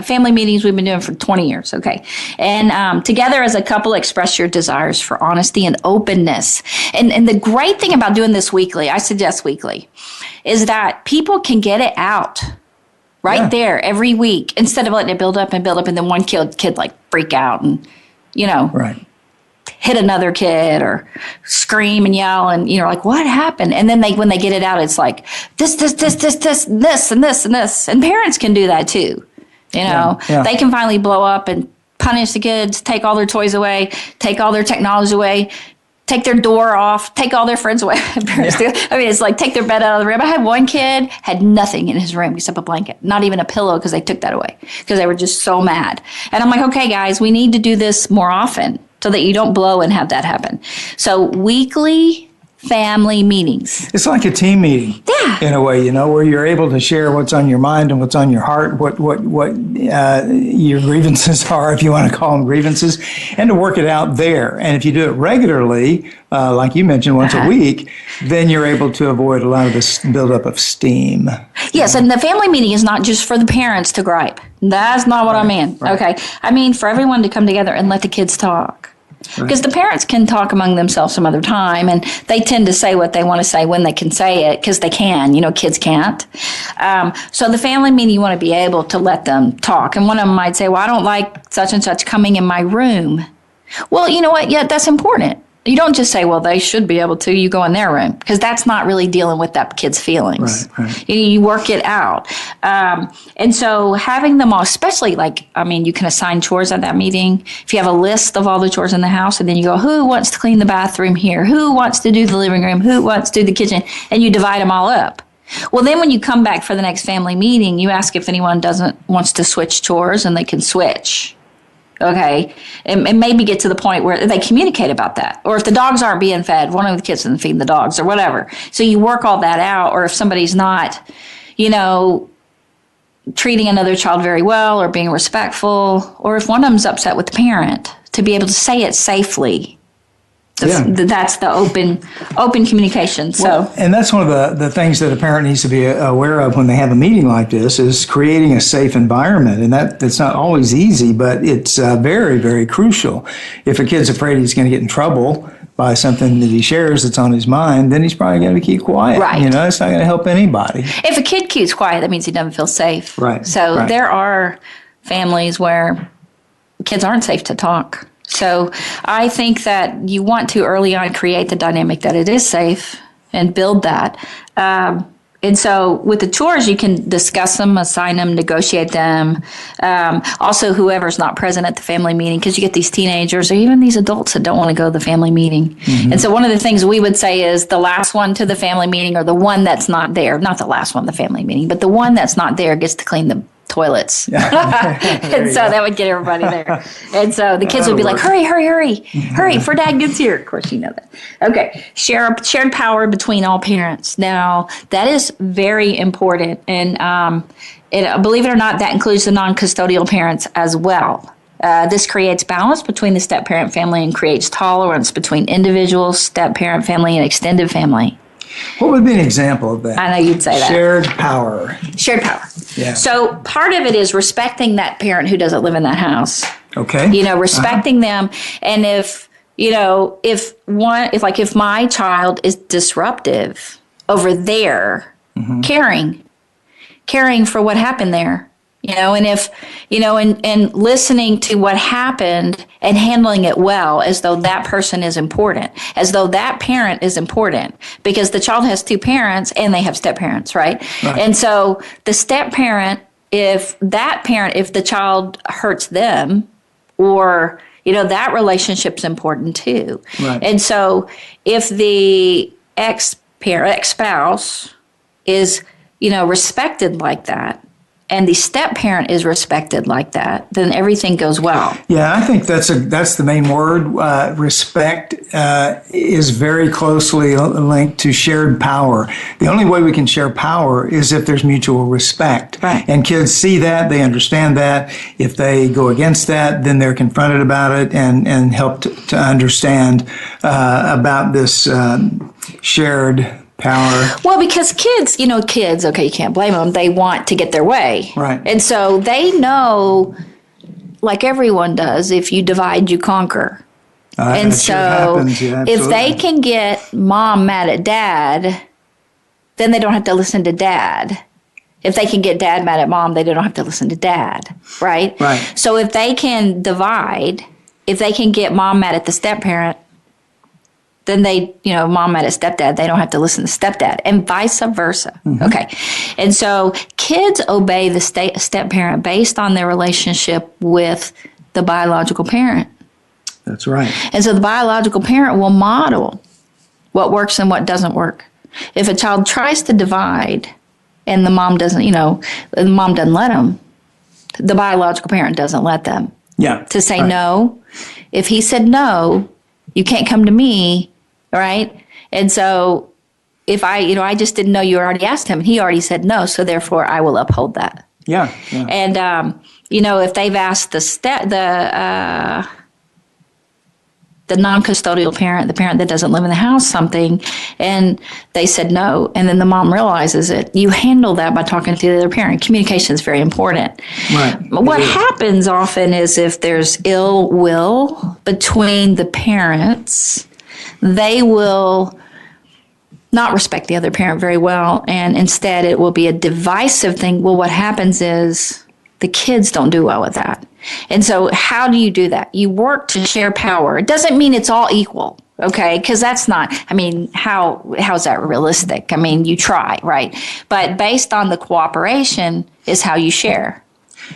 Family meetings we've been doing for 20 years, okay? And together as a couple, express your desires for honesty and openness. And the great thing about doing this weekly, I suggest weekly, is that people can get it out there every week, instead of letting it build up, and then one kid like freak out and, hit another kid or scream and yell, and like, what happened? And then when they get it out, it's like this, and this. And parents can do that too. They can finally blow up and punish the kids, take all their toys away, take all their technology away, take their door off, take all their friends away. Parents do. I mean, it's like take their bed out of the room. I had one kid had nothing in his room except a blanket, not even a pillow, because they took that away because they were just so mad. And I'm like, okay, guys, we need to do this more often so that you don't blow and have that happen. So weekly family meetings. It's like a team meeting, in a way, where you're able to share what's on your mind and what's on your heart, what your grievances are, if you want to call them grievances, and to work it out there. And if you do it regularly, like you mentioned, once a week, then you're able to avoid a lot of this buildup of steam. Yes, and the family meeting is not just for the parents to gripe. That's not what I mean. Right. Okay, I mean for everyone to come together and let the kids talk. Because the parents can talk among themselves some other time, and they tend to say what they want to say when they can say it, because they can. Kids can't. So the family meeting, you want to be able to let them talk. And one of them might say, well, I don't like such and such coming in my room. Well, you know what? Yeah, that's important. You don't just say, well, they should be able to. You go in their room, because that's not really dealing with that kid's feelings. Right. You work it out. And so having them all, especially you can assign chores at that meeting. If you have a list of all the chores in the house, and then you go, who wants to clean the bathroom here? Who wants to do the living room? Who wants to do the kitchen? And you divide them all up. Well, then when you come back for the next family meeting, you ask if anyone wants to switch chores, and they can switch. Okay, and maybe get to the point where they communicate about that. Or if the dogs aren't being fed, one of the kids isn't feeding the dogs or whatever. So you work all that out. Or if somebody's not, treating another child very well or being respectful, or if one of them's upset with the parent, to be able to say it safely. That's the open communication. And that's one of the things that a parent needs to be aware of when they have a meeting like this, is creating a safe environment. And it's not always easy, but it's very, very crucial. If a kid's afraid he's going to get in trouble by something that he shares that's on his mind, then he's probably going to keep quiet. Right. It's not going to help anybody. If a kid keeps quiet, that means he doesn't feel safe. Right. So there are families where kids aren't safe to talk. So I think that you want to early on create the dynamic that it is safe and build that. And so with the chores, you can discuss them, assign them, negotiate them. Also, whoever's not present at the family meeting, because you get these teenagers or even these adults that don't want to go to the family meeting. And so one of the things we would say is the last one to the family meeting, or the one that's not there, not the last one to the family meeting, but the one that's not there gets to clean the toilets. And so that would get everybody there. And so the kids would be like, hurry, before Dad gets here. Of course, you know that. Okay. Shared power between all parents. Now, that is very important. And believe it or not, that includes the non-custodial parents as well. This creates balance between the step-parent family and creates tolerance between individual, step-parent family, and extended family. What would be an example of that? I know you'd say that. Shared power. Shared power. Yeah. So part of it is respecting that parent who doesn't live in that house. Okay. Respecting them. And if my child is disruptive over there, caring for what happened there, and if, and listening to what happened and handling it well as though that person is important, as though that parent is important, because the child has two parents and they have step parents, right? And so the step parent, if the child hurts them, or, that relationship's important too. Right. And so if the ex-spouse is, respected like that, and the step parent is respected like that, then everything goes well. Yeah, I think that's the main word. Respect is very closely linked to shared power. The only way we can share power is if there's mutual respect. Right. And kids see that, they understand that. If they go against that, then they're confronted about it and helped to understand about this shared power. Well, because kids, okay, you can't blame them. They want to get their way. Right. And so they know, like everyone does, if you divide, you conquer. And so happens. Yeah, if they can get mom mad at dad, then they don't have to listen to dad. If they can get dad mad at mom, they don't have to listen to dad. Right? Right. So if they can divide, if they can get mom mad at the step parent, then they, mom mad at stepdad, they don't have to listen to stepdad, and vice versa. Okay. And so kids obey the step parent based on their relationship with the biological parent. That's right. And so the biological parent will model what works and what doesn't work. If a child tries to divide and the mom doesn't, the mom doesn't let them, the biological parent doesn't let them. Yeah. To say no. If he said no, you can't come to me, right? And so if I just didn't know you already asked him, he already said no, so therefore I will uphold that. Yeah. And, if they've asked the non-custodial parent, the parent that doesn't live in the house, something, and they said no, and then the mom realizes it, you handle that by talking to the other parent. Communication is very important. Right. What happens often is if there's ill will between the parents, they will not respect the other parent very well, and instead it will be a divisive thing. Well, what happens is the kids don't do well with that. And so how do you do that? You work to share power. It doesn't mean it's all equal, okay? Because that's not, how is that realistic? You try, right? But based on the cooperation is how you share.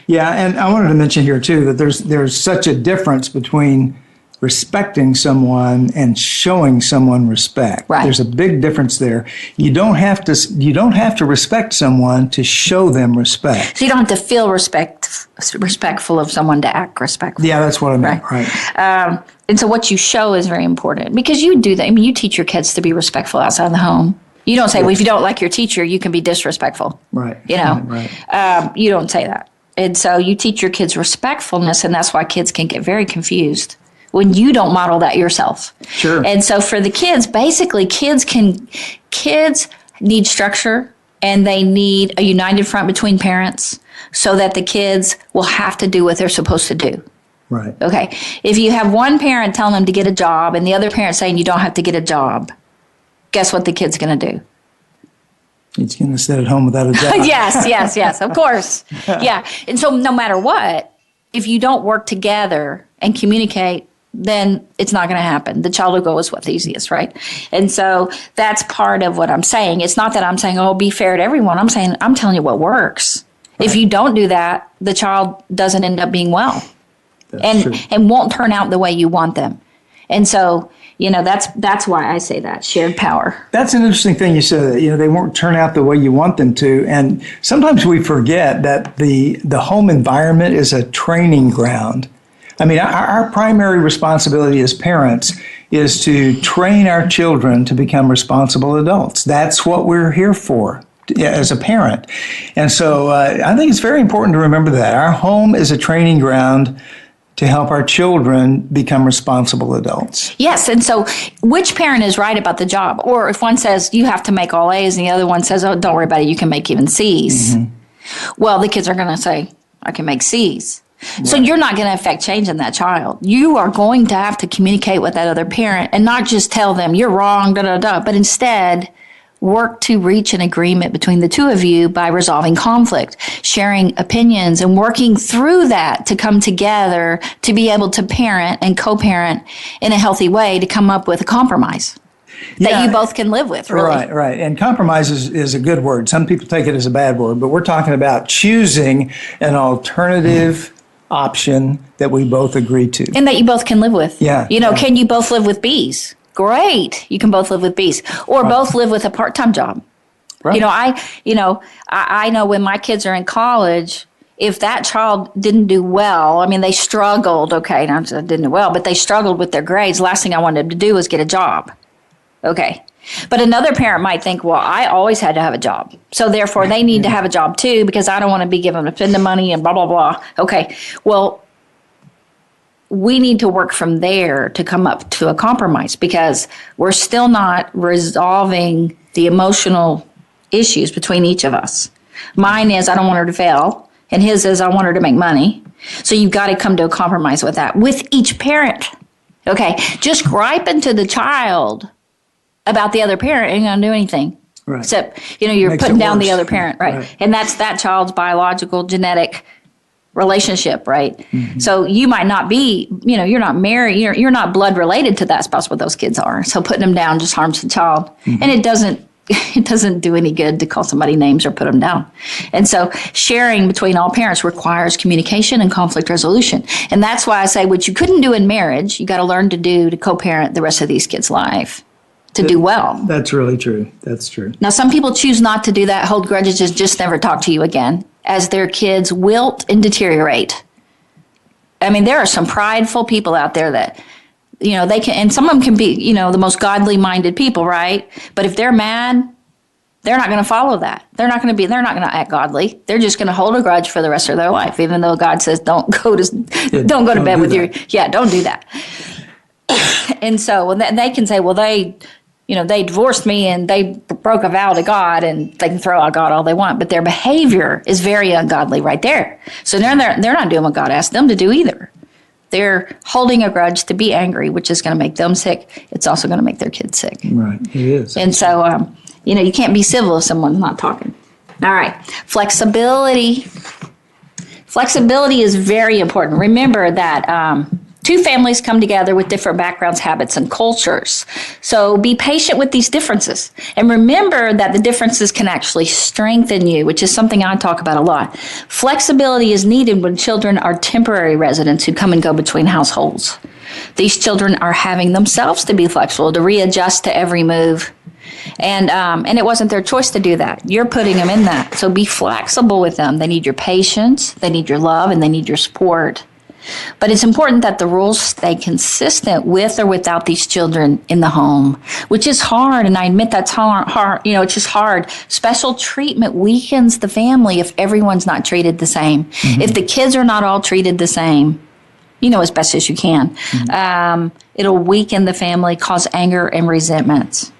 Yeah, and I wanted to mention here too that there's such a difference between respecting someone and showing someone respect. Right. There's a big difference there. You don't have to respect someone to show them respect. So you don't have to feel respectful of someone to act respectful. Yeah, that's what I meant. Right. And so what you show is very important, because you do that. You teach your kids to be respectful outside the home. You don't say, well, if you don't like your teacher, you can be disrespectful. Right. Right. You don't say that. And so you teach your kids respectfulness, and that's why kids can get very confused when you don't model that yourself. Sure. And so for the kids, basically kids need structure, and they need a united front between parents so that the kids will have to do what they're supposed to do. Right. Okay. If you have one parent telling them to get a job and the other parent saying you don't have to get a job, guess what the kid's going to do? He's going to sit at home without a job. Yes, of course. Yeah. And so no matter what, if you don't work together and communicate, then it's not going to happen. The child will go with what's easiest, right? And so that's part of what I'm saying. It's not that I'm saying, oh, be fair to everyone. I'm saying, I'm telling you what works. Right. If you don't do that, the child doesn't end up being well. And won't turn out the way you want them. And so, that's why I say that, shared power. That's an interesting thing you said, they won't turn out the way you want them to. And sometimes we forget that the home environment is a training ground. Our primary responsibility as parents is to train our children to become responsible adults. That's what we're here for as a parent. And so I think it's very important to remember that. Our home is a training ground to help our children become responsible adults. Yes, and so which parent is right about the job? Or if one says you have to make all A's and the other one says, oh, don't worry about it, you can make even C's. Well, the kids are going to say, I can make C's. Right. So you're not going to affect change in that child. You are going to have to communicate with that other parent and not just tell them you're wrong, but instead work to reach an agreement between the two of you by resolving conflict, sharing opinions, and working through that to come together to be able to parent and co-parent in a healthy way to come up with a compromise that you both can live with, really. Right. And compromise is a good word. Some people take it as a bad word, but we're talking about choosing an alternative option that we both agree to. And that you both can live with. Yeah. Can you both live with B's? Great. You can both live with B's. Or both live with a part-time job. Right. I know when my kids are in college, if that child didn't do well, I mean, they struggled, okay, not that didn't do well, but they struggled with their grades. Last thing I wanted them to do was get a job. Okay. But another parent might think, well, I always had to have a job. So therefore, they need to have a job too because I don't want to be given a spend the money and blah, blah, blah. Okay. Well, we need to work from there to come up to a compromise because we're still not resolving the emotional issues between each of us. Mine is I don't want her to fail, and his is I want her to make money. So you've got to come to a compromise with that, with each parent. Okay, just griping to the child about the other parent ain't going to do anything. Right. Except, you're putting down the other parent, right? And that's that child's biological, genetic relationship, right? Mm-hmm. So you might not be, you're not married, you're not blood related to that spouse, what those kids are. So putting them down just harms the child. Mm-hmm. And it doesn't do any good to call somebody names or put them down. And so sharing between all parents requires communication and conflict resolution. And that's why I say what you couldn't do in marriage, you got to learn to do to co-parent the rest of these kids' life. To do well. That's really true. That's true. Now, some people choose not to do that, hold grudges, and just never talk to you again as their kids wilt and deteriorate. I mean, there are some prideful people out there that, they can, and some of them can be, the most godly minded people, right? But if they're mad, they're not going to follow that. They're not going to act godly. They're just going to hold a grudge for the rest of their life, even though God says, don't go to bed with don't do that. And so they can say, well, they divorced me and they broke a vow to God and they can throw out God all they want, but their behavior is very ungodly right there. So they're not doing what God asked them to do either. They're holding a grudge to be angry, which is going to make them sick. It's also going to make their kids sick. Right, it is. And so, you can't be civil if someone's not talking. All right, flexibility. Flexibility is very important. Remember that two families come together with different backgrounds, habits, and cultures. So be patient with these differences. And remember that the differences can actually strengthen you, which is something I talk about a lot. Flexibility is needed when children are temporary residents who come and go between households. These children are having themselves to be flexible, to readjust to every move. And it wasn't their choice to do that. You're putting them in that. So be flexible with them. They need your patience, they need your love, and they need your support. But it's important that the rules stay consistent with or without these children in the home, which is hard. And I admit that's hard. It's just hard. Special treatment weakens the family if everyone's not treated the same. Mm-hmm. If the kids are not all treated the same, as best as you can, mm-hmm. It'll weaken the family, cause anger and resentment.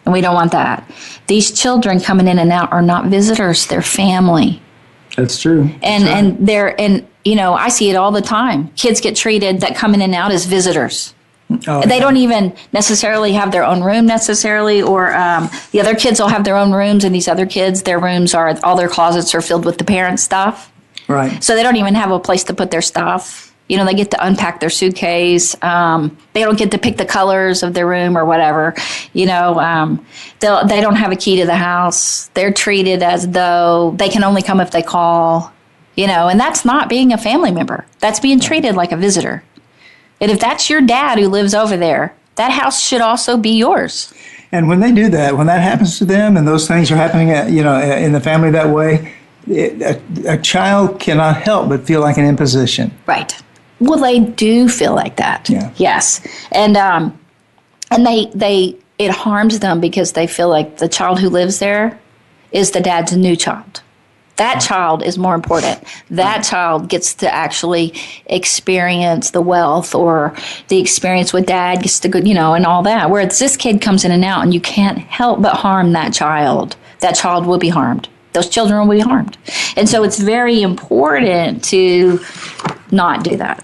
And we don't want that. These children coming in and out are not visitors. They're family. That's true. I see it all the time. Kids get treated that come in and out as visitors. They don't even necessarily have their own room necessarily, or the other kids will have their own rooms, and these other kids, their rooms all their closets are filled with the parents' stuff. Right. So they don't even have a place to put their stuff. They get to unpack their suitcase. They don't get to pick the colors of their room or whatever. They don't have a key to the house. They're treated as though they can only come if they call. And that's not being a family member. That's being treated like a visitor. And if that's your dad who lives over there, that house should also be yours. And when they do that, when that happens to them and those things are happening, in the family that way, a child cannot help but feel like an imposition. Right. Well, they do feel like that. Yeah. Yes. And it harms them because they feel like the child who lives there is the dad's new child. That child is more important. That child gets to actually experience the wealth or the experience with dad gets to go, and all that. Whereas this kid comes in and out and you can't help but harm that child. That child will be harmed. Those children will be harmed. And so it's very important to not do that.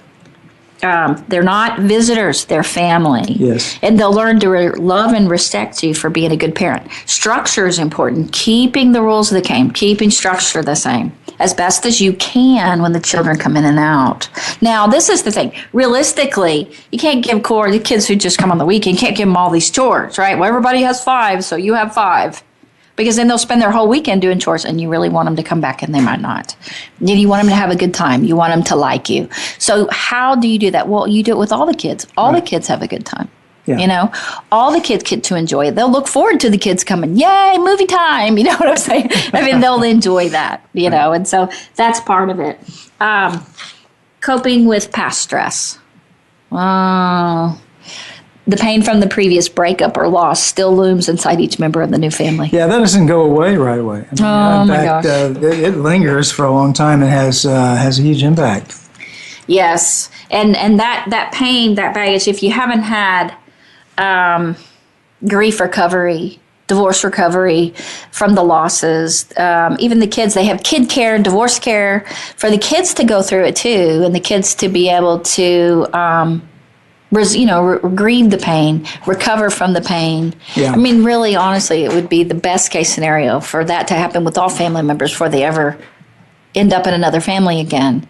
They're not visitors, they're family. Yes. And they'll learn to love and respect you for being a good parent. Structure is important. Keeping the rules of the game, keeping structure the same as best as you can when the children come in and out. Now, this is the thing. Realistically, you can't give the kids who just come on the weekend, you can't give them all these chores, right? Well, everybody has 5, so you have 5. Because then they'll spend their whole weekend doing chores, and you really want them to come back, and they might not. Then you want them to have a good time. You want them to like you. So how do you do that? Well, you do it with all the kids. All the kids have a good time. Yeah. All the kids get to enjoy it. They'll look forward to the kids coming. Yay, movie time. You know what I'm saying? I mean, they'll enjoy that, and so that's part of it. Coping with past stress. The pain from the previous breakup or loss still looms inside each member of the new family. Yeah, that doesn't go away right away. In fact, it lingers for a long time and has a huge impact. Yes, and that pain, that baggage, if you haven't had grief recovery, divorce recovery from the losses, even the kids, they have kid care, divorce care, for the kids to go through it too, and the kids to be able to grieve the pain, recover from the pain. Yeah. I mean, really, honestly, it would be the best case scenario for that to happen with all family members before they ever end up in another family again.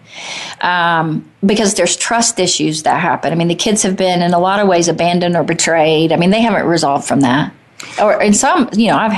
Because there's trust issues that happen. I mean, the kids have been in a lot of ways abandoned or betrayed. I mean, they haven't resolved from that. Or in some, I've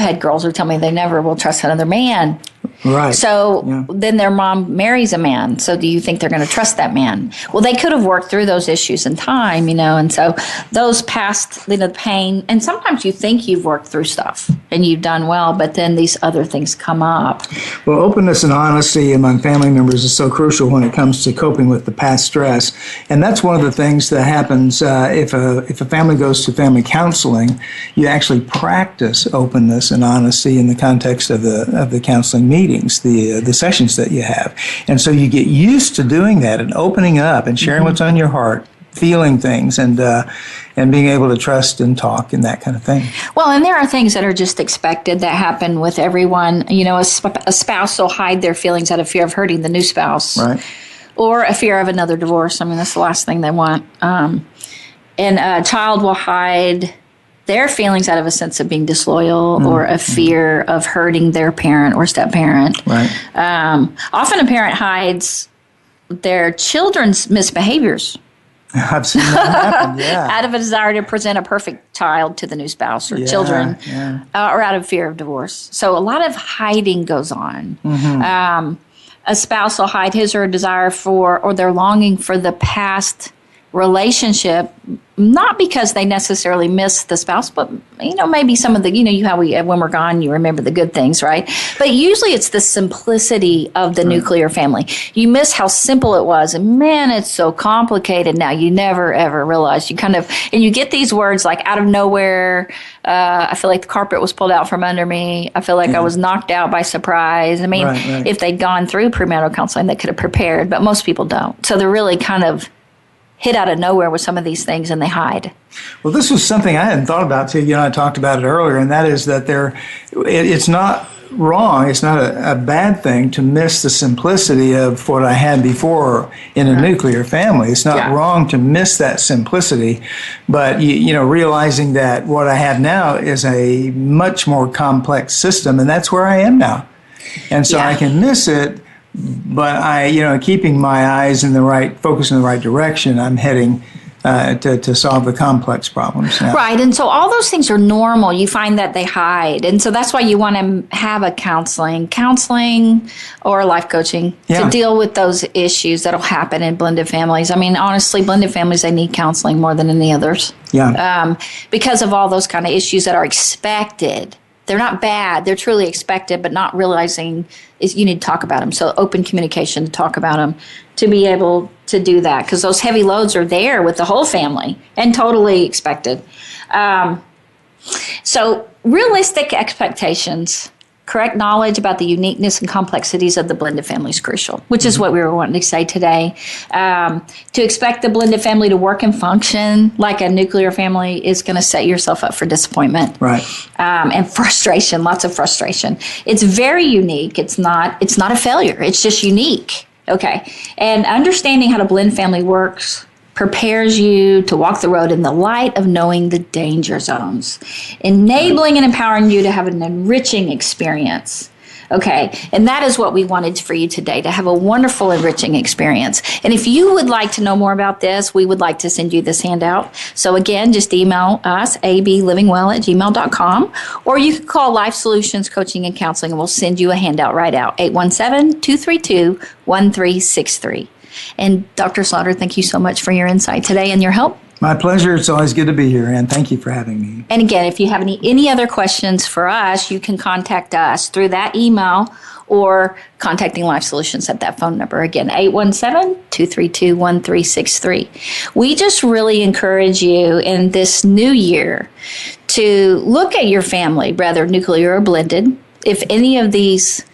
had girls who tell me they never will trust another man. Right. So then their mom marries a man. So do you think they're going to trust that man? Well, they could have worked through those issues in time, and so those past, pain, and sometimes you think you've worked through stuff and you've done well, but then these other things come up. Well, openness and honesty among family members is so crucial when it comes to coping with the past stress. And that's one of the things that happens if a family goes to family counseling. You actually practice openness and honesty in the context of the counseling meetings, the sessions that you have. And so you get used to doing that and opening up and sharing what's on your heart, feeling things, and being able to trust and talk and that kind of thing. Well, and there are things that are just expected that happen with everyone. A spouse will hide their feelings out of fear of hurting the new spouse. Right. Or a fear of another divorce. I mean, that's the last thing they want. And a child will hide their feelings out of a sense of being disloyal or a fear of hurting their parent or step-parent. Right. Often a parent hides their children's misbehaviors. I've seen that happen, yeah. Out of a desire to present a perfect child to the new spouse or children, or out of fear of divorce. So a lot of hiding goes on. A spouse will hide his or her desire for, or their longing for the past relationship, not because they necessarily miss the spouse, but maybe some of the, how when we're gone, you remember the good things, right? But usually it's the simplicity of the nuclear family. You miss how simple it was, and man, it's so complicated now. You never ever realize. And you get these words like out of nowhere. I feel like the carpet was pulled out from under me. I feel like I was knocked out by surprise. I mean, if they'd gone through premarital counseling, they could have prepared, but most people don't. So they're really kind of hit out of nowhere with some of these things, and they hide. Well, this was something I hadn't thought about too. I talked about it earlier, and that is that it's not wrong. It's not a bad thing to miss the simplicity of what I had before in a nuclear family. It's not wrong to miss that simplicity, but realizing that what I have now is a much more complex system, and that's where I am now. And so I can miss it. But keeping my eyes focus in the right direction, I'm heading to solve the complex problems now. Right, and so all those things are normal. You find that they hide, and so that's why you want to have a counseling or life coaching to deal with those issues that'll happen in blended families. I mean, honestly, blended families, they need counseling more than any others. Yeah. Because of all those kind of issues that are expected. They're not bad. They're truly expected, but not realizing is you need to talk about them. So open communication to talk about them, to be able to do that, because those heavy loads are there with the whole family and totally expected. So realistic expectations correct knowledge about the uniqueness and complexities of the blended family is crucial, which is what we were wanting to say today. To expect the blended family to work and function like a nuclear family is going to set yourself up for disappointment. Right. And frustration, lots of frustration. It's very unique. It's not a failure. It's just unique. Okay. And understanding how to blend family works prepares you to walk the road in the light of knowing the danger zones, enabling and empowering you to have an enriching experience. Okay, and that is what we wanted for you today, to have a wonderful, enriching experience. And if you would like to know more about this, we would like to send you this handout. So again, just email us, ablivingwell@gmail.com, or you can call Life Solutions Coaching and Counseling, and we'll send you a handout right out, 817-232-1363. And Dr. Slaughter, thank you so much for your insight today and your help. My pleasure. It's always good to be here, and thank you for having me. And again, if you have any other questions for us, you can contact us through that email or contacting Life Solutions at that phone number. Again, 817-232-1363. We just really encourage you in this new year to look at your family, whether nuclear or blended. If any of these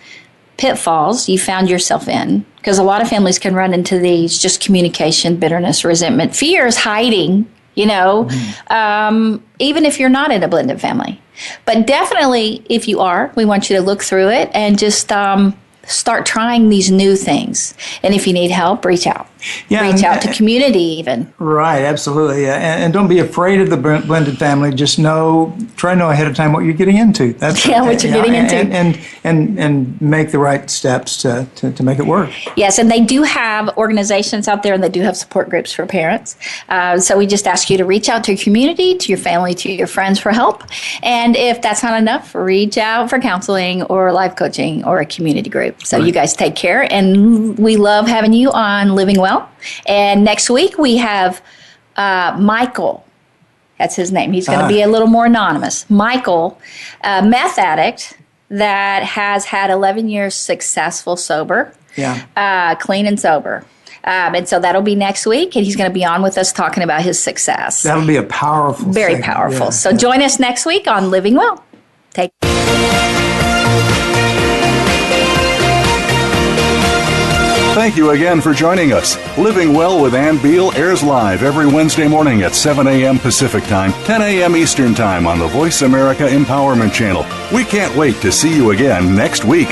pitfalls you found yourself in, because a lot of families can run into these, just communication, bitterness, resentment, fears, hiding, even if you're not in a blended family. But definitely, if you are, we want you to look through it and just start trying these new things. And if you need help, reach out. Reach out to community even. Right, absolutely. And don't be afraid of the blended family. Just try to know ahead of time what you're getting into. That's what you're getting into. And make the right steps to make it work. Yes, and they do have organizations out there, and they do have support groups for parents. So we just ask you to reach out to your community, to your family, to your friends for help. And if that's not enough, reach out for counseling or life coaching or a community group. So you guys take care, and we love having you on Living Well. And next week we have Michael. That's his name. He's going to be a little more anonymous. Michael, a meth addict that has had 11 years successful sober, clean and sober. And so that'll be next week, and he's going to be on with us talking about his success. That'll be a powerful Very segment. powerful. Yeah, so join us next week on Living Well. Take Thank you again for joining us. Living Well with Ann Beal airs live every Wednesday morning at 7 a.m. Pacific Time, 10 a.m. Eastern Time on the Voice America Empowerment Channel. We can't wait to see you again next week.